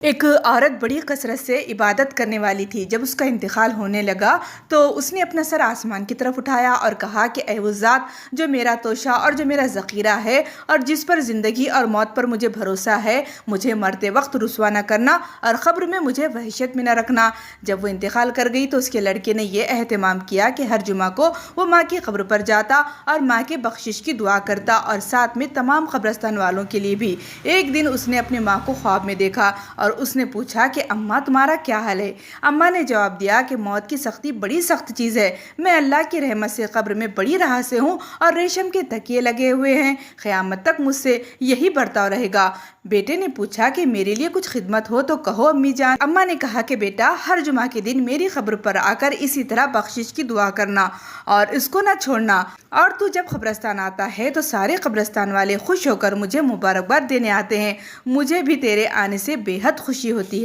ایک عورت بڑی کثرت سے عبادت کرنے والی تھی۔ جب اس کا انتقال ہونے لگا تو اس نے اپنا سر آسمان کی طرف اٹھایا اور کہا کہ اے وہ ذات جو میرا توشہ اور جو میرا ذخیرہ ہے اور جس پر زندگی اور موت پر مجھے بھروسہ ہے، مجھے مرتے وقت رسوا نہ کرنا اور قبر میں مجھے وحشت میں نہ رکھنا۔ جب وہ انتقال کر گئی تو اس کے لڑکے نے یہ اہتمام کیا کہ ہر جمعہ کو وہ ماں کی قبر پر جاتا اور ماں کے بخشش کی دعا کرتا اور ساتھ میں تمام قبرستان والوں کے لیے بھی۔ ایک دن اس نے اپنی ماں کو خواب میں دیکھا اور اس نے پوچھا کہ اماں تمہارا کیا حال ہے؟ اماں نے جواب دیا کہ موت کی سختی بڑی سخت چیز ہے، میں اللہ کی رحمت سے قبر میں بڑی راحت سے ہوں اور ریشم کے تکیے لگے ہوئے ہیں، قیامت تک مجھ سے یہی برتاؤ رہے گا۔ بیٹے نے پوچھا کہ میرے لیے کچھ خدمت ہو تو کہو امی جان۔ اماں نے کہا کہ بیٹا ہر جمعہ کے دن میری قبر پر آ کر اسی طرح بخشش کی دعا کرنا اور اس کو نہ چھوڑنا، اور تو جب قبرستان آتا ہے تو سارے قبرستان والے خوش ہو کر مجھے مبارکباد دینے آتے ہیں، مجھے بھی تیرے آنے سے بے حد خوشی ہوتی ہے۔